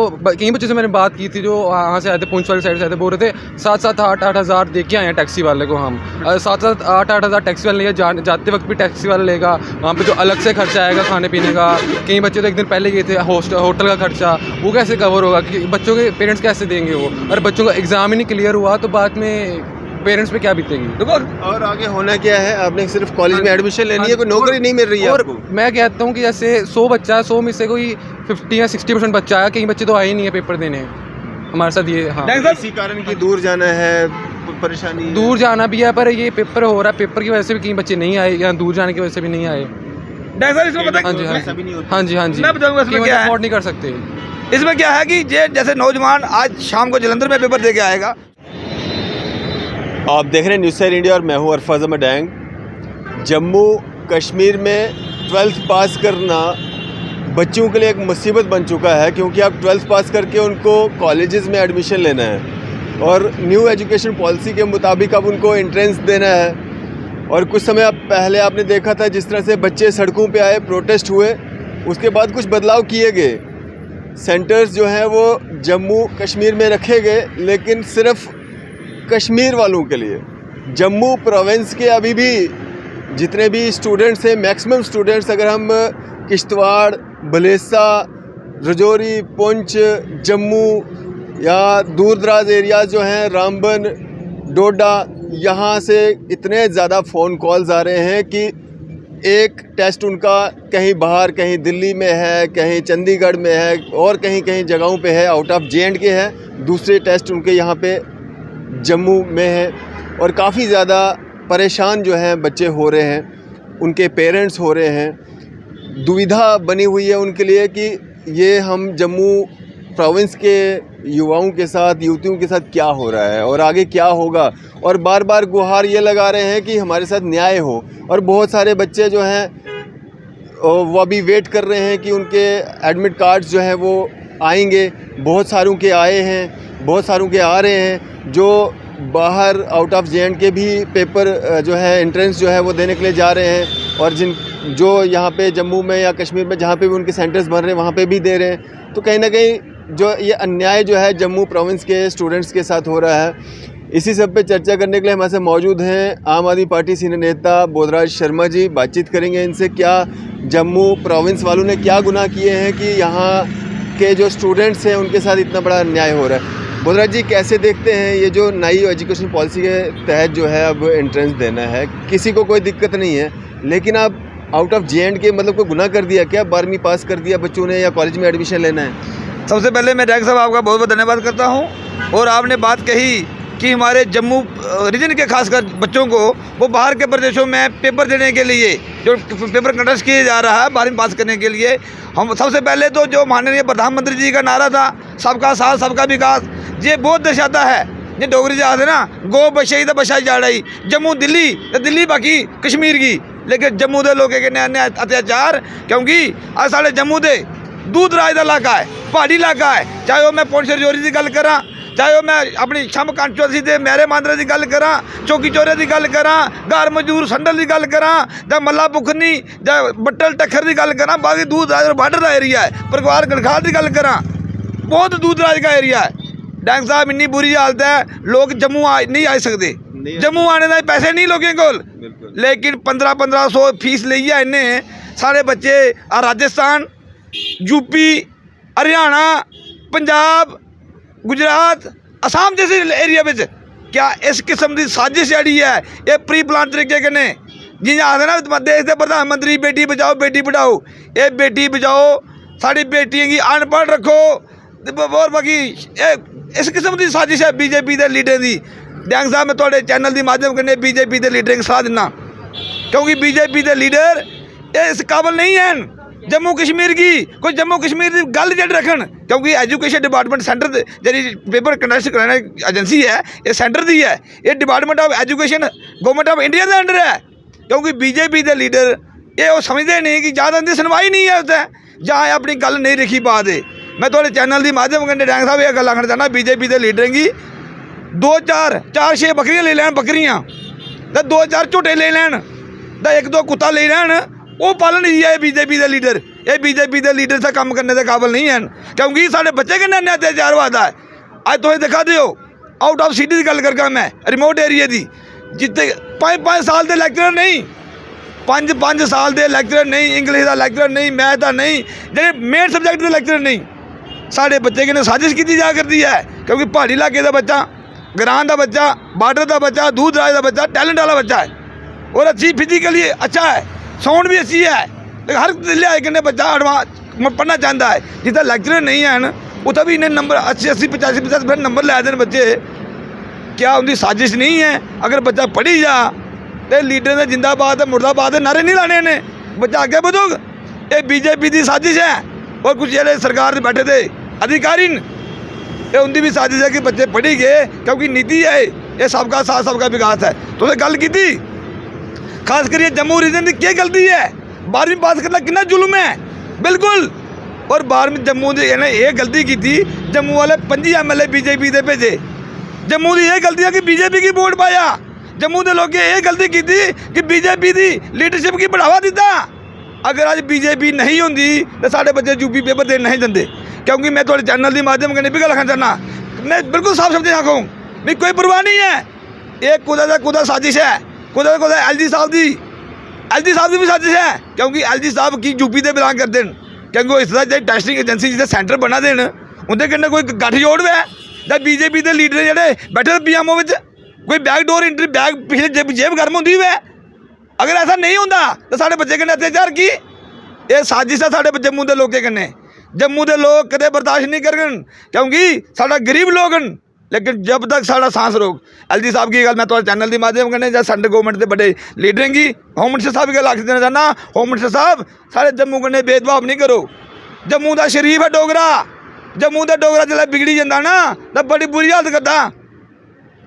कई बच्चों से मैंने बात की थी जो वहाँ से आए थे, पुंछ वाली साइड से आए थे, बोल रहे थे 7-8 हज़ार दे के आए हैं टैक्सी वाले को हम। 7-8 हज़ार टैक्सी वाले लेगा, जाते वक्त भी टैक्सी वाला लेगा, वहाँ पे जो अलग से खर्चा आएगा खाने पीने का। कई बच्चे तो एक दिन पहले गए थे, होटल का खर्चा वो कैसे कवर होगा, क्योंकि बच्चों के पेरेंट्स कैसे देंगे वो। और बच्चों का एग्ज़ाम ही नहीं क्लियर हुआ तो बाद में पेरेंट्स पे क्या बीतेगी। देखो और आगे होना क्या है, आपने सिर्फ कॉलेज में एडमिशन लेनी है, कोई नौकरी नहीं मिल रही है और आपको। मैं कहता हूँ कि जैसे 100 बच्चा है, 100 में से कोई 50 या 60% बच्चा है, कई बच्चे तो आए ही नहीं है पेपर देने हमारे साथ ये। हाँ, इसी कारण कि दूर जाना है, परेशानी दूर जाना भी है, पर ये पेपर हो रहा है, पेपर की वजह से भी कई बच्चे नहीं आए या दूर जाने की वजह से भी नहीं आए। हाँ जी हाँ जी हाँ जी, मैं बताऊंगा इसमें क्या है, अफोर्ड नहीं कर सकते। इसमें क्या है कि जैसे नौजवान आज शाम को जलंधर में पेपर दे के आएगा। आप देख रहे हैं न्यूज़ सैर इंडिया और मैं हूँ अरफाज अहमद डैंग। जम्मू कश्मीर में 12th पास करना बच्चों के लिए एक मुसीबत बन चुका है, क्योंकि आप 12th पास करके उनको कॉलेजेस में एडमिशन लेना है और न्यू एजुकेशन पॉलिसी के मुताबिक अब उनको एंट्रेंस देना है। और कुछ समय पहले आपने देखा था जिस तरह से बच्चे सड़कों पे आए, प्रोटेस्ट हुए, उसके बाद कुछ बदलाव किए गए। सेंटर्स जो हैं वो जम्मू कश्मीर में रखे गए, लेकिन सिर्फ कश्मीर वालों के लिए। जम्मू प्रोविंस के अभी भी जितने भी स्टूडेंट्स हैं, मैक्सिमम स्टूडेंट्स, अगर हम किश्तवाड़, बलेसा, रजौरी, पुंछ, जम्मू या दूर दराज एरियाज़ जो हैं, रामबन, डोडा, यहाँ से इतने ज़्यादा फ़ोन कॉल्स आ रहे हैं कि एक टेस्ट उनका कहीं बाहर, कहीं दिल्ली में है, कहीं चंडीगढ़ में है और कहीं कहीं जगहों पे है, आउट ऑफ J&K है, दूसरे टेस्ट उनके यहाँ पे जम्मू में है। और काफ़ी ज़्यादा परेशान जो हैं बच्चे हो रहे हैं, उनके पेरेंट्स हो रहे हैं। दुविधा बनी हुई है उनके लिए कि ये हम जम्मू प्रोविंस के युवाओं के साथ, युवतियों के साथ क्या हो रहा है और आगे क्या होगा। और बार बार गुहार ये लगा रहे हैं कि हमारे साथ न्याय हो। और बहुत सारे बच्चे जो हैं वो अभी वेट कर रहे हैं कि उनके एडमिट कार्ड्स जो हैं वो आएंगे। बहुत सारों के आए हैं, बहुत सारों के आ रहे हैं, जो बाहर आउट ऑफ J&K भी पेपर जो है एंट्रेंस जो है वो देने के लिए जा रहे हैं। और जो यहाँ पे जम्मू में या कश्मीर में जहाँ पे भी उनके सेंटर्स बन रहे हैं वहाँ पे भी दे रहे हैं। तो कहीं ना कहीं जो ये अन्याय जो है जम्मू प्रोविंस के स्टूडेंट्स के साथ हो रहा है, इसी सब पे चर्चा करने के लिए हमारे साथ मौजूद हैं आम आदमी पार्टी सीनियर नेता बोधराज शर्मा जी। बातचीत करेंगे इनसे, क्या जम्मू प्रोविंस वालों ने क्या गुनाह किए हैं कि यहाँ के जो स्टूडेंट्स हैं उनके साथ इतना बड़ा अन्याय हो रहा है। बोधराज जी, कैसे देखते हैं ये जो नई एजुकेशन पॉलिसी के तहत जो है अब एंट्रेंस देना है, किसी को कोई दिक्कत नहीं है, लेकिन आप आउट ऑफ J&K मतलब कोई गुनाह कर दिया क्या? 12वीं पास कर दिया बच्चों ने या कॉलेज में एडमिशन लेना है? सबसे पहले मैं डैंग साहब आपका बहुत बहुत धन्यवाद करता हूँ। और आपने बात कही कि हमारे जम्मू रीजन के खासकर बच्चों को वो बाहर के प्रदेशों में पेपर देने के लिए जो पेपर कंडक्ट किया जा रहा है 12वीं पास करने के लिए, हम सबसे पहले तो जो माननीय प्रधानमंत्री जी का नारा था सबका साथ सबका विकास, ये बहुत दर्शाता है। ये डोगरी से आते ना, गो बशाई तो बशाई जा रही, जम्मू दिल्ली तो दिल्ली बाकी कश्मीर की, लेकिन जम्मू के लोगों के अन्याय अत्याचार, क्योंकि आज साढ़े जम्मू के दूर दराज का इलाका है, पहाड़ी इलाका है, चाहे वो मैं पुंछ रजौरी की गल करा, चाहे वो मैं अपनी छंभ कांचुआसी से मैरे मांदरे की गल करा, चौकी चौरे की गल करा, गार मजदूर संडल की गल करा, या मल्ला बुखनी या बट्टल टक्खर की गल करा, बाकी दूर दराज बार्डर का एरिया है, परगवार गड़खाल की गल करा, बहुत दूर दराज का एरिया है। डैंग साहब, इन्नी बुरी हालत है, लोग जम्मू नहीं आ सकते, जम्मू आने का पैसे नहीं लोगों को, लेकिन 1500 फीस ली है इन्हें। सारे बच्चे राजस्थान, यूपी, हरियाणा, पंजाब, गुजरात, असम जैसे एरिया में क्या इस किस्म की साजिश जी है, ये प्री प्लान तरीके कन्नै जियां आखदे ना देश के प्रधानमंत्री बेटी बचाओ बेटी पढ़ाओ, ये बेटी बचाओ, साड़ी बेटियों की अनपढ़ रखो, और बाकी इस किस्म की साजिश है बीजेपी के लीडर की। डैंग साहब, मैं थोड़े चैनल के माध्यम कन्नै बीजेपी के लीडर की सलाह दिना, क्योंकि बीजेपी के लीडर इस काबल नहीं हैं जम्मू कश्मीर की कोई जम्मू कश्मीर की गल जड़ रखन, क्योंकि एजुकेशन डिपार्टमेंट सेंटर जी पेपर कंडक्ट कराने एजेंसी है, ये सेंटर की है, ये department of education government of India के अंडर है। क्योंकि बीजेपी के लीडर ये वो समझते नहीं कि ज़्यादा इनकी सुनवाई नहीं है उत्थे, जहाँ अपनी गल नहीं रखी पा दे। मैं थोड़े चैनल के माध्यम कन्नै डैंग साहब ये गल आखना चाहना, बीजेपी के लीडर की 2-4 बकरियां ले लैन, बकरियां तो 2-4 झोटे ले लैन, तो 1-2 कुत्ता ले लैन, वो पालन ही है बीजेपी के लीडर। ये बीजेपी के लीडर से काम करने के काबिल नहीं हैं, क्योंकि साढ़े बच्चे कन्नै अन्याय अत्याचार हुआ है। अज तुम दिखा दो आउट ऑफ सिटी की गल करगा, मैं रिमोट एरिया की, जितने 5 साल के लैक्चरर नहीं, 5 साल के लैक्चरर नहीं, इंग्लिश का लैक्चरर नहीं, मैथ का नहीं, जो मेन सबजैक्ट के लैक्चरर नहीं, साढ़े बच्चे कन्नै साजिश की जा करती है। क्योंकि पहाड़ी इलाके का बच्चा, ग्रां का बच्चा, बार्डर का बच्चा, दूर दराज का बच्चा टैलेंट वाला बच्चा है और अच्छी फिजिकली अच्छा है, साउंड भी अच्छी है, लेकिन हर लिहाज कन्नै बच्चा एडवांस पढ़ना चाहता है। जितना लैक्चरर नहीं है उत्थे भी इन्हें नंबर 80 85 नंबर लै देन बच्चे, क्या उनकी साजिश नहीं है? अगर बच्चा पढ़ी जा तो लीडर ने जिंदाबाद मुर्दाबाद नारे नहीं लाने ने, बच्चा आगे बढ़ोग। ये बीजेपी की साजिश है और कुछ जो सरकार में बैठे थे अधिकारी ये उनकी भी साजिश है कि बच्चे पढ़ी गए, क्योंकि नीति है ये सबका साथ सबका विकास है। तो गल की खास करिए जम्मू रीजन की क्या गलती है? 12वीं पास करना कितना जुल्म है, बिल्कुल। और 12वीं जम्मू ने यह गलती की थी, जम्मू वाले 25 MLA बीजेपी के भेजे, जम्मू की यह गलती है कि बीजेपी की वोट पाया, जम्मू के लोग ये गलती की थी कि बीजेपी की लीडरशिप की बढ़ावा दिता। अगर आज बीजेपी नहीं होंगी तो साढ़े बच्चे यूपी पेपर देने नहीं देंगे, क्योंकि मैं थोड़े चैनल के माध्यम कन्नै भी गल आखना चाहना, मैं बिल्कुल साफ शब्द आखूँ भी कोई परवाह नहीं है, ये कुदा साजिश है, कुदा LG साहब की भी साजिश है, क्योंकि LG साहब की यूपी से बिलोंग करते हैं, क्योंकि इस तरह टेस्टिंग एजेंसी जिसे सेंटर बना देन उनके कन्नै कोई गठजोड़ है या बीजेपी के लीडर जोड़े बैठे PMO में कोई बैकडोर एंट्री बैग पिछले जेब गर्म होंगी है। अगर ऐसा नहीं होता तो साढ़े बच्चे कन्नै अत्याचार की ये साजिश है साढ़े जम्मू के लोगों कन्नै। जम्मू के लोग कदे बर्दाश्त नहीं करन, क्योंकि साढ़ा गरीब लोग हैं, लेकिन जब तक साढ़ा सांस रोक LG साहब की गल मैं तो चैनल के माध्यम कन्नै या सेंट्रल गवर्नमेंट के बड़े लीडर की होम मिनिस्टर साहब की गल आख देना चाहना, होम मिनिस्टर साहब साढ़े जम्मू कन्नै भेदभाव नहीं करो। जम्मू का शरीफ है डोगरा, जम्मू का डोगरा जिसलै बिगड़ी जाता ना तो बड़ी बुरी हालत करता,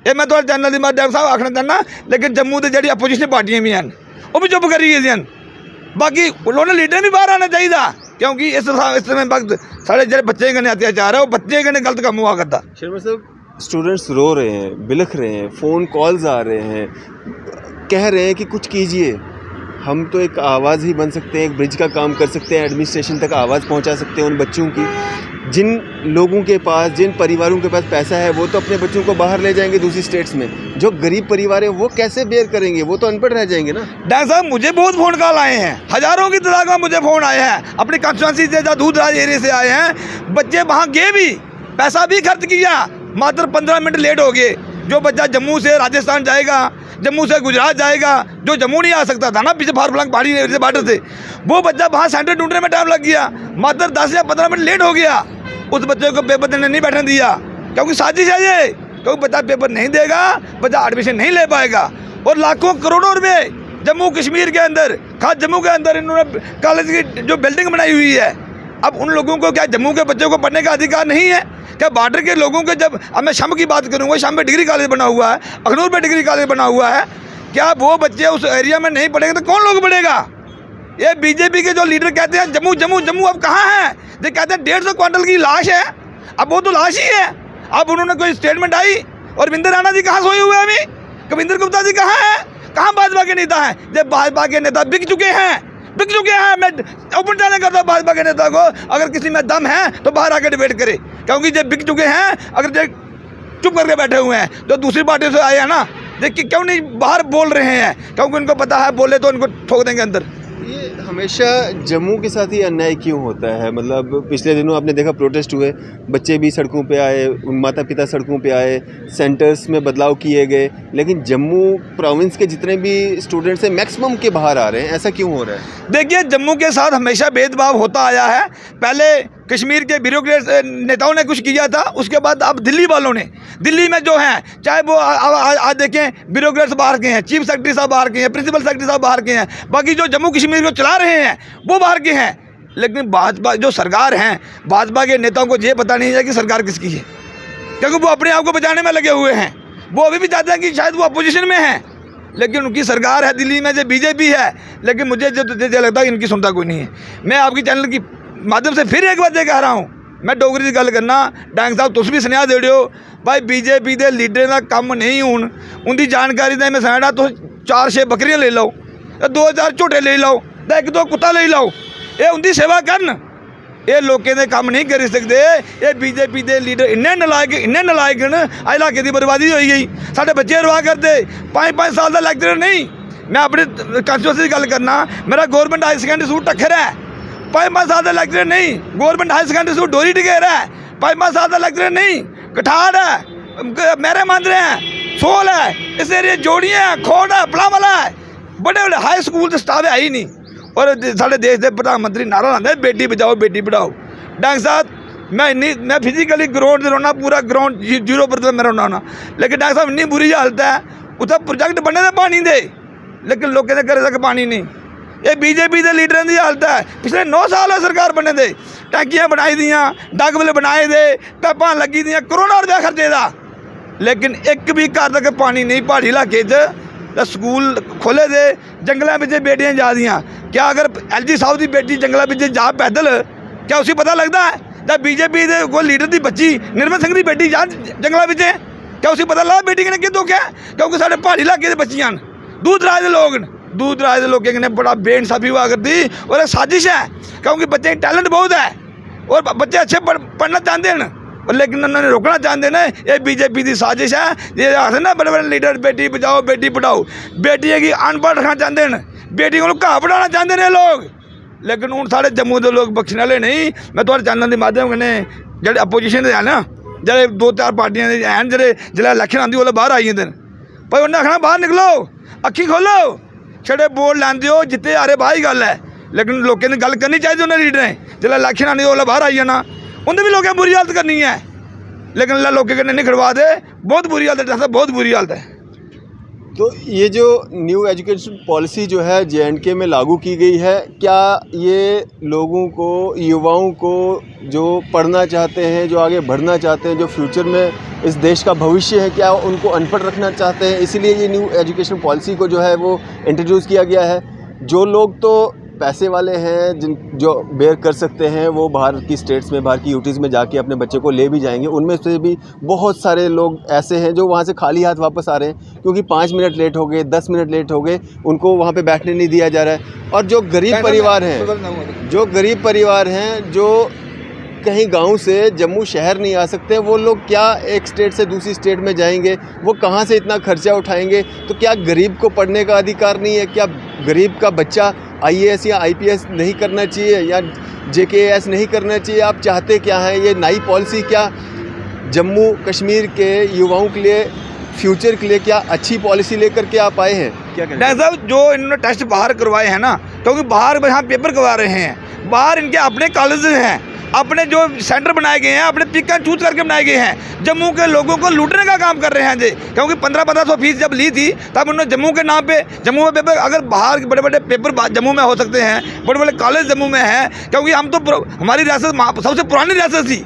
ये मैं तो चैनल के माध्यम साहब आखना चाहना। लेकिन जम्मू की जी अपोजिशन पार्टियां भी हैं वो भी चुप करी गेदियां, बाकी उन्होंने लीडर भी बाहर आना चाहिए, क्योंकि इस समय वक्त साढ़े जो बच्चे कन्नै अत्याचार है वो बच्चे कन्नै गलत काम हुआ करता। शर्मा साहब, स्टूडेंट्स रो रहे हैं, बिलख रहे हैं, फ़ोन कॉल्स आ रहे हैं, कह रहे हैं कि कुछ कीजिए। हम तो एक आवाज़ ही बन सकते हैं, एक ब्रिज का काम कर सकते हैं, एडमिनिस्ट्रेशन तक आवाज़ पहुंचा सकते हैं उन बच्चों की। जिन लोगों के पास, जिन परिवारों के पास पैसा है वो तो अपने बच्चों को बाहर ले जाएंगे दूसरी स्टेट्स में, जो गरीब परिवार है वो कैसे बेयर करेंगे? वो तो अनपढ़ रह जाएंगे ना। डॉक्टर साहब, मुझे बहुत फ़ोन कॉल आए हैं, हज़ारों की तादाद में मुझे फ़ोन आए हैं, अपनी कॉन्स्टिट्यूंसी से या दूर दराज एरिया से आए हैं। बच्चे वहाँ गए भी, पैसा भी खर्च किया, मात्र 15 मिनट लेट हो गए। जो बच्चा जम्मू से राजस्थान जाएगा, जम्मू से गुजरात जाएगा, जो जम्मू नहीं आ सकता था ना पीछे फारफलंग पहाड़ी से बार्डर से, वो बच्चा वहाँ सेंटर ढूंढने में टाइम लग गया, मात्र 10 या 15 मिनट लेट हो गया। उस बच्चे को पेपर देने नहीं बैठने दिया, क्योंकि साजिश है ये, क्योंकि बच्चा पेपर नहीं देगा, बच्चा एडमिशन नहीं ले पाएगा। और लाखों करोड़ों रुपए जम्मू कश्मीर के अंदर, खास जम्मू के अंदर इन्होंने कॉलेज की जो बिल्डिंग बनाई हुई है। अब उन लोगों को क्या जम्मू के बच्चों को पढ़ने का अधिकार नहीं है क्या? बॉर्डर के लोगों के, जब अब मैं शम की बात करूँगा, शम में डिग्री कॉलेज बना हुआ है, अखनूर में डिग्री कॉलेज बना हुआ है, क्या वो बच्चे उस एरिया में नहीं पढ़ेंगे तो कौन लोग पढ़ेगा? ये बीजेपी के जो लीडर कहते हैं जम्मू जम्मू जम्मू, अब कहाँ है? ये कहते हैं 150 क्वांटल की लाश है, अब वो तो लाश ही है। अब उन्होंने कोई स्टेटमेंट आई, और विंदर राणा जी कहाँ सोए हुए हैं अभी? कविंदर गुप्ता जी कहाँ हैं? कहाँ भाजपा के नेता हैं? जब भाजपा के नेता बिक चुके हैं। मैं ओपन चैलेंज करता हूँ भाजपा के नेता को, अगर किसी में दम है तो बाहर आकर डिबेट करे, क्योंकि जब बिक चुके हैं, अगर जो चुप करके बैठे हुए हैं तो दूसरी पार्टी से आए हैं ना, देखिए क्यों नहीं बाहर बोल रहे हैं? क्योंकि उनको पता है बोले तो उनको ठोक देंगे अंदर। ये हमेशा जम्मू के साथ ही अन्याय क्यों होता है? मतलब पिछले दिनों आपने देखा प्रोटेस्ट हुए, बच्चे भी सड़कों पे आए, उन माता पिता सड़कों पे आए, सेंटर्स में बदलाव किए गए, लेकिन जम्मू प्रोविंस के जितने भी स्टूडेंट्स हैं मैक्सिमम के बाहर आ रहे हैं, ऐसा क्यों हो रहा है? देखिए, जम्मू के साथ हमेशा भेदभाव होता आया है। पहले कश्मीर के ब्यूरोक्रेट नेताओं ने कुछ किया था, उसके बाद अब दिल्ली वालों ने, दिल्ली में जो हैं, चाहे वो आज देखें ब्यूरोक्रेट्स बाहर के हैं, चीफ सेक्रेटरी साहब बाहर के हैं, प्रिंसिपल सेक्रेटरी साहब बाहर के हैं, बाकी जो जम्मू कश्मीर को चला रहे हैं वो बाहर के हैं। लेकिन भाजपा जो सरकार हैं, भाजपा के नेताओं को ये पता नहीं है कि सरकार किसकी है, क्योंकि वो अपने आप को बचाने में लगे हुए हैं। वो अभी भी चाहते हैं कि शायद वो अपोजिशन में हैं, लेकिन उनकी सरकार है दिल्ली में, जो बीजेपी है, लेकिन मुझे जो लगता है इनकी सुनता कोई नहीं है। मैं आपकी चैनल की माध्यम से फिर एक बात कह रहा हूँ, मैं डोगरी की गल करना, डांग साहब तुम भी सुनिया दे रहे हो भाई, बीजेपी के लीडर का कम नहीं हूँ, उनकी जानकारी तो मैं सुना, तो 4-6 बकरियां ले लो, 2-4 झोटे ले लो, 1-2 कुत्ता ले लो, ये उनकी सेवा करन, ये लोगों के काम नहीं कर सकते। ये बीजेपी के लीडर इन्ने नलायक न, अज इलाके की बर्बादी हो गई। साढ़े बच्चे रवा करते 5-5 साल का लेक्चर नहीं। मैं अपने कंस्टिट्यूंसी की गल करना, मेरा गवर्नमेंट हायर सेकेंडरी स्कूल टक्कर है, 5-5 साल का लेक्चर नहीं। गवर्नमेंट हायर सेकेंडरी स्कूल डोरी टिकेर है, 5-5 साल का लेक्चर नहीं। कठाड़ है, मेरे मांदरे हैं, सोल है, इस एरिए जोड़ियाँ है, खोड़ है, पलावला है, बड़े बड़े हाई स्कूल तो स्टाफ है ही नहीं। और साढ़े देश के प्रधानमंत्री नारा लाते बेटी बचाओ बेटी पढ़ाओ। डंग साहब मैं फिजिकली ग्राउंड से रोना, पूरा ग्राउंड 0% में रोना, लेकिन डंग साहब इन्नी बुरी हालत है, उत्थे प्रोजेक्ट बने दे पानी दे, लेकिन लोगों के घरे तक पानी नहीं। ये बीजेपी के लीडर की हालत है। पिछले 9 साल है सरकार बने दे, टैंकियाँ बनाई दियाँ, डगबल बनाए दे, पैपां लगी दियाँ, करोड़ों रुपया खर्चे दा, लेकिन एक भी घर तक पानी नहीं। पहाड़ी इलाके तो स्कूल खोले दे, जंगलों में बेटियां जा दियाँ। क्या अगर LG साहब की बेटी जंगलों में जा पैदल, क्या उसी पता लगता है? जब बीजेपी के कोई लीडर की बच्ची निर्मल सिंह की बेटी जा जंगलों में, क्या उसी पता लगता बेटी ने कि दुख है? क्योंकि साढ़े पहाड़ी इलाके के बच्चियां दूर दराज के लोग, दूर दराज के लोगों ने बड़ा बेइंसाफी हुआ करती। और एक साजिश है, क्योंकि बच्चे टैलेंट बहुत है और बच्चे अच्छे पढ़ना चाहते हैं, लेकिन उन्होंने रोकना चाहते हैं। ये बीजेपी की साजिश है। ये आखते ना बड़े बड़े लीडर बेटी बचाओ बेटी पढ़ाओ, बेटियां की अनपढ़ रखना चाहते हैं, बेटियों को घा पढ़ाना चाहते हैं लोग, लेकिन हूँ साढ़े जम्मू के लोग बख्शने वाले नहीं। मैं थोड़े चैनल के माध्यम कन्नै जो अपोजिशन है ना, जो 2-4 पार्टियां हैं, जो इलैक्शन आती वो बाहर आई जाते हैं, भाई उन्हें आखना बाहर निकलो, अखी खोलो, छड़े बोर्ड लाते हो जिते आ रहे भाई गल है, लेकिन लोगों ने गल करनी चाहिए। उन्हें लीडर जो इलैक्शन आनी वो बाहर आई जाना, उन्हें भी लोगों बुरी हालत करनी है, लेकिन लोगों के नहीं खड़वा दे। बहुत बुरी हालत है, बहुत बुरी हालत है। तो ये जो न्यू एजुकेशन पॉलिसी जो है JNK में लागू की गई है, क्या ये लोगों को, युवाओं को जो पढ़ना चाहते हैं, जो आगे बढ़ना चाहते हैं, जो फ्यूचर में इस देश का भविष्य है, क्या उनको अनपढ़ रखना चाहते हैं? इसीलिए ये न्यू एजुकेशन पॉलिसी को जो है वो इंट्रोड्यूस किया गया है। जो लोग तो पैसे वाले हैं, जो बेयर कर सकते हैं, वो बाहर की स्टेट्स में, बाहर की यूटीज़ में जाके अपने बच्चे को ले भी जाएंगे। उनमें से भी बहुत सारे लोग ऐसे हैं जो वहाँ से खाली हाथ वापस आ रहे हैं, क्योंकि 5 मिनट लेट हो गए, 10 मिनट लेट हो गए, उनको वहाँ पे बैठने नहीं दिया जा रहा है। और जो गरीब परिवार हैं, जो कहीं गांव से जम्मू शहर नहीं आ सकते, वो लोग क्या एक स्टेट से दूसरी स्टेट में जाएंगे? वो कहाँ से इतना खर्चा उठाएंगे? तो क्या गरीब को पढ़ने का अधिकार नहीं है? क्या गरीब का बच्चा IAS या IPS नहीं करना चाहिए या JKAS नहीं करना चाहिए? आप चाहते क्या हैं? ये नई पॉलिसी क्या जम्मू कश्मीर के युवाओं के लिए, फ्यूचर के लिए क्या अच्छी पॉलिसी लेकर के आप आए हैं? क्या कहना है साहब? जो इन्होंने टेस्ट बाहर करवाए हैं ना, क्योंकि बाहर यहाँ पेपर करवा रहे हैं, बाहर इनके अपने कॉलेज हैं, अपने जो सेंटर बनाए गए हैं, अपने पिक एंड चूज करके बनाए गए हैं, जम्मू के लोगों को लूटने का काम कर रहे हैं जी। क्योंकि 1500 फीस जब ली थी तब उन्होंने जम्मू के नाम पे, जम्मू में पेपर, अगर बाहर बड़े बड़े पेपर जम्मू में हो सकते हैं, बड़े बड़े कॉलेज जम्मू में हैं, क्योंकि हम तो हमारी रियासत सबसे पुरानी रियासत थी,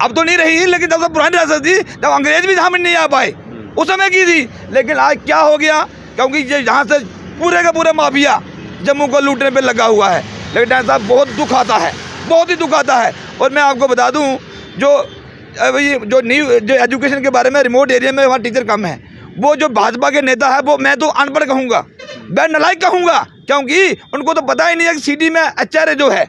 अब तो नहीं रही, लेकिन सबसे पुरानी रियासत थी, जब अंग्रेज भी यहाँ में नहीं आ पाए उस समय की थी। लेकिन आज क्या हो गया, क्योंकि ये यहाँ से पूरे का पूरा माफिया जम्मू को लूटने पर लगा हुआ है। लेकिन डॉक्टर साहब बहुत दुख आता है, बहुत ही दुख आता है। और मैं आपको बता दूं, जो न्यू जो एजुकेशन के बारे में, रिमोट एरिया में वहाँ टीचर कम है, वो जो भाजपा के नेता है, वो मैं तो अनपढ़ कहूँगा, मैं नालायक कहूँगा, क्योंकि उनको तो पता ही नहीं है कि सिटी में HRA जो है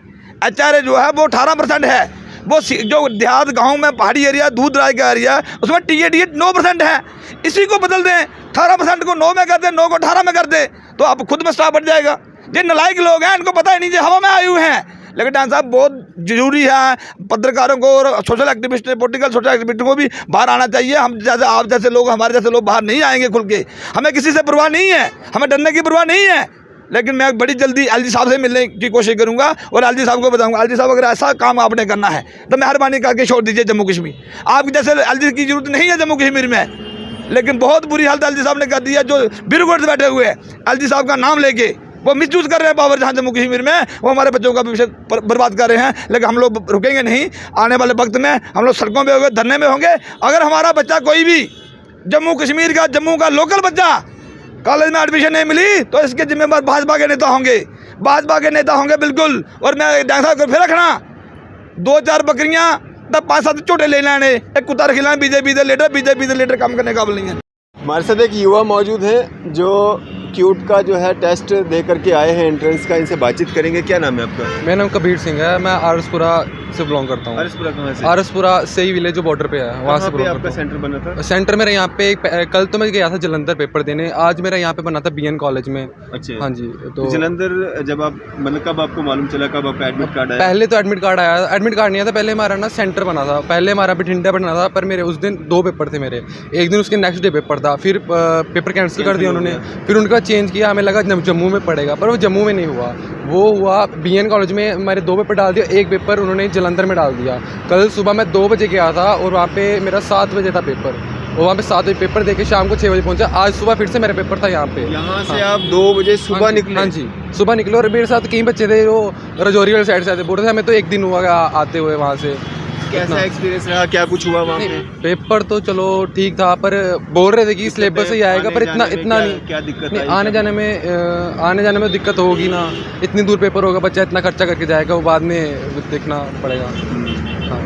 वो 18% है। वो जो देहात गाँव में, पहाड़ी एरिया, दूर दराज का एरिया, उसमें TAT 9% है। इसी को बदल दें, 18% को 9 में कर दें, 9 को 18 में कर दें, तो आप खुद में स्टाफ बढ़ जाएगा। ये नालायक लोग हैं, इनको पता ही नहीं, हवा में आए हुए हैं। लेकिन डॉक्टर साहब बहुत ज़रूरी है, पत्रकारों को और social activist, political social activist को भी बाहर आना चाहिए। हम जैसे, आप जैसे लोग, हमारे जैसे लोग बाहर नहीं आएंगे खुल के, हमें किसी से परवाह नहीं है, हमें डरने की परवाह नहीं है। लेकिन मैं बड़ी जल्दी LG साहब से मिलने की कोशिश करूंगा और LG साहब को बताऊंगा, LG साहब अगर ऐसा काम आपने करना है तो मेहरबानी करके छोड़ दीजिए जम्मू कश्मीर। आपकी जैसे LG की जरूरत नहीं है जम्मू कश्मीर में। लेकिन बहुत बुरी हालत LG साहब ने कर दी है। जो ब्यूरोक्रेट्स बैठे हुए हैं, LG साहब का नाम लेके वो मिसयूज़ कर रहे हैं पावर, जहाँ जम्मू कश्मीर में, वो हमारे बच्चों का भविष्य बर्बाद कर रहे हैं। लेकिन हम लोग रुकेंगे नहीं, आने वाले वक्त में हम लोग सड़कों पे होंगे, धरने में होंगे। अगर हमारा बच्चा कोई भी जम्मू कश्मीर का, जम्मू का लोकल बच्चा कॉलेज में एडमिशन नहीं मिली, तो इसके जिम्मेदार भाजपा के नेता होंगे, भाजपा के नेता होंगे बिल्कुल। और मैं डॉक्टर साहब को फिर रखना, 2-4 बकरियाँ तब 5-7 छोटे ले लेने, एक कुत्ता रख लेना। बीजेपी के लीडर काम करने काबिल नहीं है। हमारे साथ एक युवा मौजूद है जो क्यूट का जो है टेस्ट दे करके आए हैं एंट्रेंस का, इनसे बातचीत करेंगे। क्या नाम है आपका? मेरा नाम कबीर सिंह है, मैं आरसपुरा से बिलोंग करता हूँ। आरसपुरा कहाँ से? आरसपुरा सही विलेज जो बॉर्डर पे है, वहाँ से कहाँ पे बिलोंग आपका करता सेंटर बना था? हूँ। सेंटर मेरा यहाँ पे कल तो मैं गया था जलंधर पेपर देने, आज मेरा यहाँ पे बना था बीएन कॉलेज में। अच्छा। हाँ जी। तो जलंधर जब आप मतलब कब आपको मालूम चला, कब आपका एडमिट कार्ड आया? पहले तो एडमिट कार्ड आया, एडमिट कार्ड नहीं आया था, पहले हमारा ना सेंटर बना था, पहले हमारा बठिंडा बना था, पर मेरे उस दिन 2 पेपर थे मेरे, एक दिन उसके नेक्स्ट डे पेपर था, फिर पेपर कैंसिल कर दिया उन्होंने, फिर उनका चेंज किया, हमें लगा जम्मू में पड़ेगा, पर वो जम्मू में नहीं हुआ, वो हुआ बीएन कॉलेज में। हमारे 2 पेपर डाल दिया, एक पेपर उन्होंने जलंधर में डाल दिया। कल सुबह मैं 2 बजे गया था और वहाँ पे मेरा 7 बजे था पेपर, और वहाँ पे 7 बजे पेपर देके शाम को 6 बजे पहुँचा। आज सुबह फिर से मेरा पेपर था यहाँ पे। यहाँ से आप 2 बजे सुबह निकले? हाँ जी, सुबह निकले, और मेरे साथ कई बच्चे थे जो रजौरी वाली साइड से आते, बोल रहे थे हमें तो 1 दिन हुआ आते हुए वहाँ से। कैसा एक्सपीरियंस रहा, क्या कुछ हुआ वहाँ पे? पेपर तो चलो ठीक था, पर बोल रहे थे कि सिलेबस ही आएगा, पर इतना नहीं। क्या दिक्कत नहीं, आई? आने जाने में दिक्कत होगी ना, इतनी दूर पेपर होगा, बच्चा इतना खर्चा करके जाएगा, वो बाद में देखना पड़ेगा। हाँ,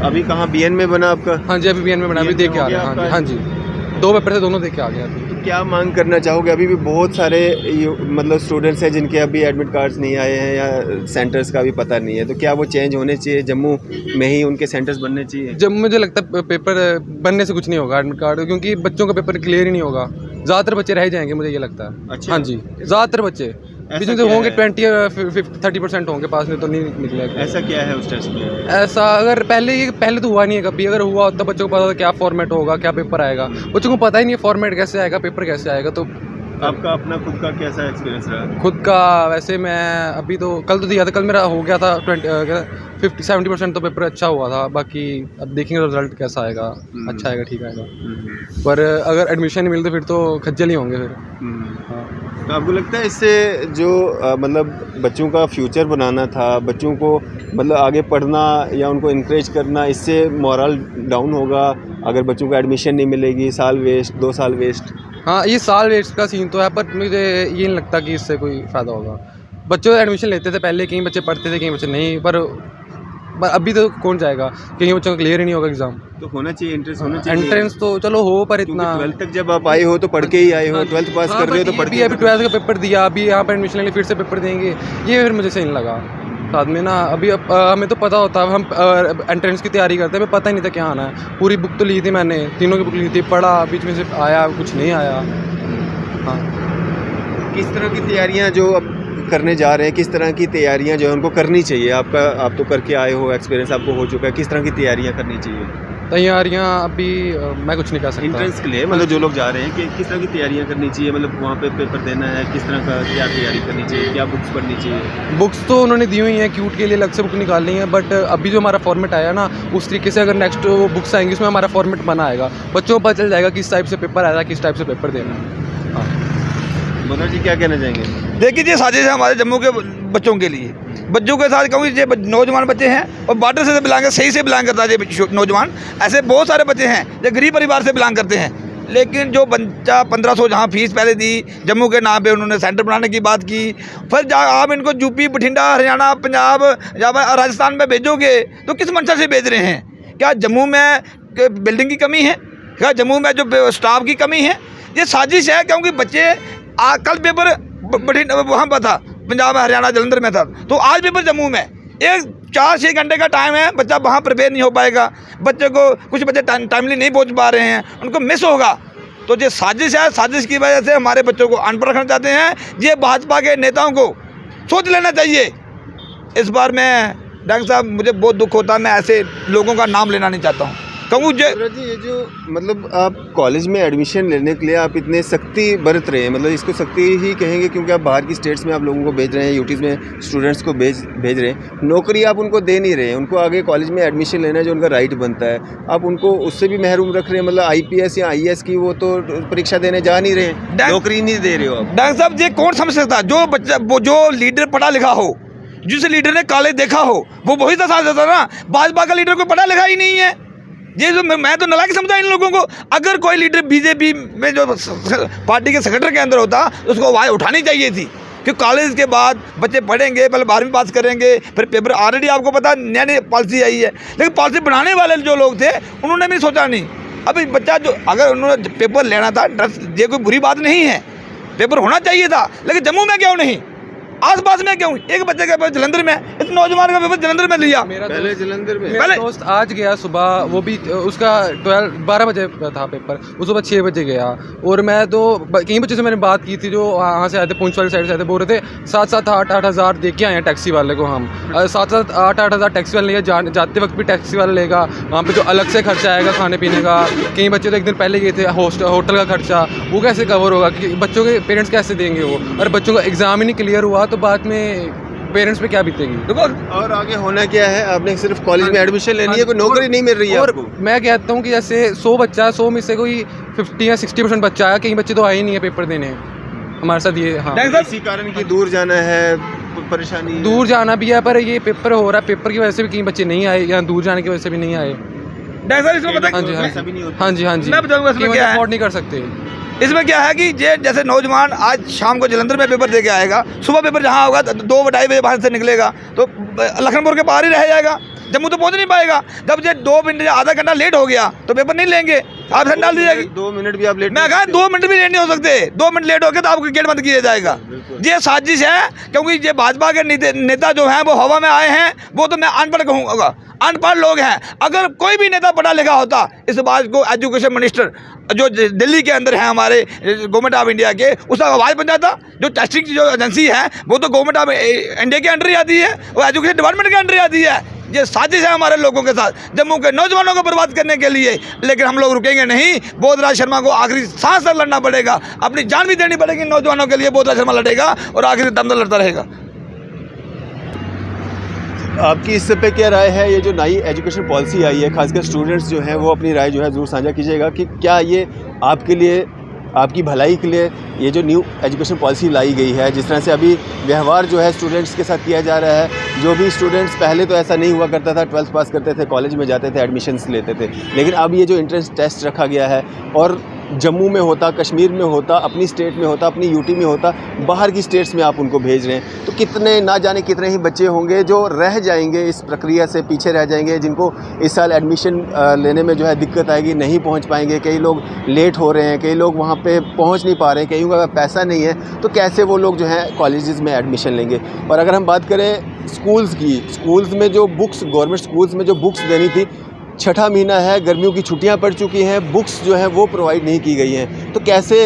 अभी कहाँ बीएन में बना आपका? हाँ जी, अभी बीएन में बना, अभी देख के आ रहे हैं। हाँ जी, 2 पेपर थे, दोनों देख के आ गए अभी। तो क्या मांग करना चाहोगे? अभी भी बहुत सारे मतलब स्टूडेंट्स हैं जिनके अभी एडमिट कार्ड्स नहीं आए हैं या सेंटर्स का भी पता नहीं है, तो क्या वो चेंज होने चाहिए? जम्मू में ही उनके सेंटर्स बनने चाहिए? जब मुझे लगता है पेपर बनने से कुछ नहीं होगा एडमिट कार्ड, क्योंकि बच्चों का पेपर क्लियर ही नहीं होगा, ज़्यादातर बच्चे रह जाएंगे, मुझे ये लगता है। अच्छा। हाँ जी, ज़्यादातर बच्चे बीच में से होंगे, 20 या 30% होंगे पास, नहीं तो नहीं निकलेगा। ऐसा क्या है उस टेस्ट में? ऐसा अगर पहले तो हुआ नहीं है कभी, अगर हुआ होता बच्चों को पता था क्या फॉर्मेट होगा, क्या पेपर आएगा, बच्चों को पता ही नहीं है फॉर्मेट कैसे आएगा, पेपर कैसे आएगा। तो आपका अपना खुद का कैसा एक्सपीरियंस रहा? खुद का वैसे मैं अभी तो कल तो दिया था, कल मेरा हो गया था 50-70% तो पेपर अच्छा हुआ था, बाकी अब देखेंगे रिजल्ट कैसा आएगा, अच्छा आएगा, ठीक आएगा। पर अगर एडमिशन नहीं मिलते फिर तो खज्जल ही होंगे फिर। हाँ। तो आपको लगता है इससे जो मतलब बच्चों का फ्यूचर बनाना था, बच्चों को मतलब आगे पढ़ना या उनको इनक्रेज करना, इससे मोरल डाउन होगा? अगर बच्चों को एडमिशन नहीं मिलेगी, साल वेस्ट, 2 साल वेस्ट। हाँ, ये साल वेस्ट का सीन तो है, पर मुझे ये नहीं लगता कि इससे कोई फ़ायदा होगा। बच्चों एडमिशन लेते थे पहले, कई बच्चे पढ़ते थे, कई बच्चे नहीं, पर अभी तो कौन जाएगा, कई बच्चों का क्लियर ही नहीं होगा एग्ज़ाम। तो होना चाहिए, इंट्रेंस होना चाहिए। एंट्रेंस तो चलो हो, पर इतना 12th तक जब आप आए हो तो पढ़ के ही आए हो, 12th पास कर रहे हो तो पढ़ के। अभी 12th का पेपर दिया, अभी यहाँ पर एडमिशन लेंगे, फिर से पेपर देंगे, ये फिर मुझे सही नहीं लगा। साथ में ना अभी हमें तो पता होता है, हम एंट्रेंस की तैयारी करते हैं, हमें पता ही नहीं था क्या आना है। पूरी बुक तो ली थी मैंने, तीनों की बुक ली थी, पढ़ा, बीच में से आया कुछ नहीं आया। हाँ, किस तरह की तैयारियां जो अब करने जा रहे हैं, किस तरह की तैयारियां जो है उनको करनी चाहिए? आप तो करके आए हो, एक्सपीरियंस आपको हो चुका है, किस तरह की तैयारियां करनी चाहिए? तैयारियाँ अभी मैं कुछ नहीं कर सकता। एंट्रेंस के लिए मतलब जो लोग जा रहे हैं कि किस तरह की तैयारियां करनी चाहिए, मतलब वहाँ पे पेपर देना है, किस तरह का क्या तैयारी करनी चाहिए, क्या बुक्स पढ़नी चाहिए? बुक्स तो उन्होंने दी हुई हैं, क्यूट के लिए अलग से बुक निकालनी है, बट अभी जो हमारा फॉर्मेट आया ना, उस तरीके से अगर नेक्स्ट बुक्स आएंगी उसमें हमारा फॉर्मेट बना आएगा, बच्चों को पता चल जाएगा किस टाइप से पेपर आएगा, किस टाइप से पेपर देना है। हाँ, मनोज जी क्या कहना चाहेंगे? देखिए, ये साजिश है हमारे जम्मू के बच्चों के लिए। बच्चों के साथ कहूँ, ये नौजवान बच्चे हैं और बॉर्डर से बिलोंग, सही से बिलोंग करता है ये नौजवान। ऐसे बहुत सारे बच्चे हैं जो गरीब परिवार से बिलोंग करते हैं, लेकिन जो बच्चा 1500 जहाँ फीस पहले दी, जम्मू के नाम पे उन्होंने सेंटर बनाने की बात की, फिर आप इनको यूपी, बठिंडा, हरियाणा, पंजाब या राजस्थान में भेजोगे तो किस मंशा से भेज रहे हैं? क्या जम्मू में बिल्डिंग की कमी है? क्या जम्मू में जो स्टाफ की कमी है? ये साजिश है, क्योंकि बच्चे कल पेपर बठिंडा वहाँ पर था, पंजाब, हरियाणा, जलंधर में था, तो आज पेपर जम्मू में। एक 4-6 घंटे का टाइम है, बच्चा वहाँ प्रिपेयर नहीं हो पाएगा, बच्चे को कुछ बच्चे टाइमली नहीं पहुँच पा रहे हैं, उनको मिस होगा। तो ये साजिश है, साजिश की वजह से हमारे बच्चों को अनपढ़ रखना चाहते हैं। ये भाजपा के नेताओं को सोच लेना चाहिए। इस बार मैं डॉक्टर साहब, मुझे बहुत दुख होता है, मैं ऐसे लोगों का नाम लेना नहीं चाहता हूँ। कहूँ जी, ये जो मतलब आप कॉलेज में एडमिशन लेने के लिए आप इतने सख्ती बरत रहे हैं, मतलब इसको सख्ती ही कहेंगे क्योंकि आप बाहर की स्टेट्स में आप लोगों को भेज रहे हैं, यूटीज़ में स्टूडेंट्स को भेज रहे हैं, नौकरी आप उनको दे नहीं रहे हैं, उनको आगे कॉलेज में एडमिशन लेना है जो उनका राइट बनता है, आप उनको उससे भी महरूम रख रहे हैं। मतलब IPS या IAS की वो तो परीक्षा देने जा नहीं रहे हैं, नौकरी नहीं दे रहे हो आप। डॉक्टर साहब, ये कौन समझ सकता? जो बच्चा, वो जो लीडर पढ़ा लिखा हो, जिस लीडर ने कॉलेज देखा हो, वो वही तो साथ देता ना। भाजपा का लीडर कोई पढ़ा लिखा ही नहीं है। ये जो मैं तो नालायक समझा इन लोगों को। अगर कोई लीडर बीजेपी में जो पार्टी के सेक्रेटरी के अंदर होता, उसको आवाज़ उठानी चाहिए थी कि कॉलेज के बाद बच्चे पढ़ेंगे, पहले 12वीं पास करेंगे, फिर पेपर। ऑलरेडी आपको पता नई पॉलिसी आई है, लेकिन पॉलिसी बनाने वाले जो लोग थे उन्होंने भी सोचा नहीं। अभी बच्चा जो, अगर उन्होंने पेपर लेना था, ये कोई बुरी बात नहीं है, पेपर होना चाहिए था, लेकिन जम्मू में क्यों नहीं, आसपास में क्यों? एक बच्चे का पेपर जलंधर में, इस नौजवान का पेपर जलंधर में लिया। पहले जलंधर में मेरा दोस्त आज गया सुबह, वो भी उसका 12 बजे था पेपर, वो सुबह 6 बजे गया। और मैं तो कई बच्चों से मैंने बात की थी जो वहाँ से आए थे, पुंछ वाली साइड से आए थे, बोल रहे थे 7-8 हज़ार दे के आए हैं टैक्सी वाले को हम। 7-8 हज़ार टैक्सी वाले लेगा, जाते वक्त भी टैक्सी वाला लेगा, वहाँ पे जो अलग से खर्चा आएगा खाने पीने का। कई बच्चे तो एक दिन पहले गए थे, होटल का खर्चा वो कैसे कवर होगा, क्योंकि बच्चों के पेरेंट्स कैसे देंगे वो, और बच्चों का एग्ज़ाम ही नहीं क्लियर हुआ तो बाद में पेरेंट्स पे क्या बीतेगी। देखो, और आगे होना क्या है, आपने सिर्फ कॉलेज में एडमिशन लेनी है, कोई नौकरी नहीं मिल रही है और आपको। मैं कहता हूँ कि जैसे 100 बच्चा है, 100 में से कोई 50 या 60% बच्चा है, कई बच्चे तो आए ही नहीं है पेपर देने हमारे साथ ये। हाँ, इसी कारण कि दूर जाना है, परेशानी दूर जाना भी है, पर ये पेपर हो रहा है, पेपर की वजह से भी कई बच्चे नहीं आए, या दूर जाने की वजह से भी नहीं आए। इसमें पता हाँ जी, हाँ ऐसा भी नहीं जी, होता। हाँ जी, हाँ जी, मैं बताऊंगा इसमें क्या है। अफोर्ड नहीं कर सकते। इसमें क्या है कि जैसे नौजवान आज शाम को जलंधर में पेपर दे के आएगा, सुबह पेपर जहाँ होगा 2-2:30 बजे बाहर से निकलेगा तो लखनपुर के बाहर ही रह जाएगा, जम्मू तो पहुँच नहीं पाएगा। जब ये 2 मिनट या आधा घंटा लेट हो गया तो पेपर नहीं लेंगे, आप डाल दी जाएगी। 2 मिनट भी आप लेट, मैं कहा 2 मिनट भी लेट नहीं हो सकते, 2 मिनट लेट हो गए तो आपको गेट बंद किया जाएगा। ये साजिश है, क्योंकि ये भाजपा के नेता जो हैं वो हवा में आए हैं, वो तो मैं अनपढ़ कहूँगा, अनपढ़ लोग हैं। अगर कोई भी नेता पढ़ा लिखा होता, इस बात को एजुकेशन मिनिस्टर जो दिल्ली के अंदर है हमारे गवर्नमेंट ऑफ इंडिया के, उसका आवाज़ बन जाता। जो टेस्टिंग की जो एजेंसी है वो तो गवर्नमेंट ऑफ इंडिया के अंडर ही आती है, वो एजुकेशन डिपार्टमेंट के अंडर ही आती है। ये साजिश है हमारे लोगों के साथ, जम्मू के नौजवानों को बर्बाद करने के लिए। लेकिन हम लोग रुकेंगे नहीं, बोधराज शर्मा को आखिरी सांस तक लड़ना पड़ेगा, अपनी जान भी देनी पड़ेगी नौजवानों के लिए। बोधराज शर्मा लड़ेगा और आखिरी दम तक लड़ता रहेगा। आपकी इस पे क्या राय है? ये जो नई एजुकेशन पॉलिसी आई है, खासकर स्टूडेंट्स जो हैं वो अपनी राय जो है ज़रूर साझा कीजिएगा कि क्या ये आपके लिए, आपकी भलाई के लिए ये जो न्यू एजुकेशन पॉलिसी लाई गई है, जिस तरह से अभी व्यवहार जो है स्टूडेंट्स के साथ किया जा रहा है, जो भी स्टूडेंट्स पहले तो ऐसा नहीं हुआ करता था, 12th पास करते थे, कॉलेज में जाते थे, एडमिशन्स लेते थे, लेकिन अब ये जो एंट्रेंस टेस्ट रखा गया है और जम्मू में होता, कश्मीर में होता, अपनी स्टेट में होता, अपनी यूटी में होता, बाहर की स्टेट्स में आप उनको भेज रहे हैं, तो कितने ना जाने कितने ही बच्चे होंगे जो रह जाएंगे, इस प्रक्रिया से पीछे रह जाएंगे, जिनको इस साल एडमिशन लेने में जो है दिक्कत आएगी, नहीं पहुंच पाएंगे। कई लोग लेट हो रहे हैं, कई लोग वहां पे पहुंच नहीं पा रहे हैं, कई का पैसा नहीं है, तो कैसे वो लोग जो हैं कॉलेजेस में एडमिशन लेंगे। और अगर हम बात करें स्कूल्स की, स्कूल्स में जो बुक्स, गवर्नमेंट स्कूल्स में जो बुक्स देनी थी, 6ठा महीना है, गर्मियों की छुट्टियां पड़ चुकी हैं, बुक्स जो हैं वो प्रोवाइड नहीं की गई हैं, तो कैसे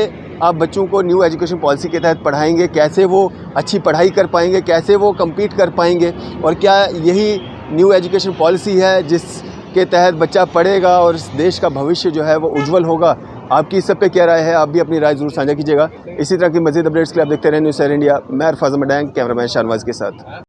आप बच्चों को न्यू एजुकेशन पॉलिसी के तहत पढ़ाएंगे, कैसे वो अच्छी पढ़ाई कर पाएंगे, कैसे वो कम्पीट कर पाएंगे? और क्या यही न्यू एजुकेशन पॉलिसी है जिसके तहत बच्चा पढ़ेगा और इस देश का भविष्य जो है वो उज्जवल होगा? आपकी इस सब पे क्या राय है? आप भी अपनी राय ज़रूर साझा कीजिएगा। इसी तरह की मज़ीद अपडेट्स के लिए आप देखते रहें न्यूज़ 7 इंडिया। मैं अरफाज मडैंग, कैमरामैन शाहनवाज के साथ।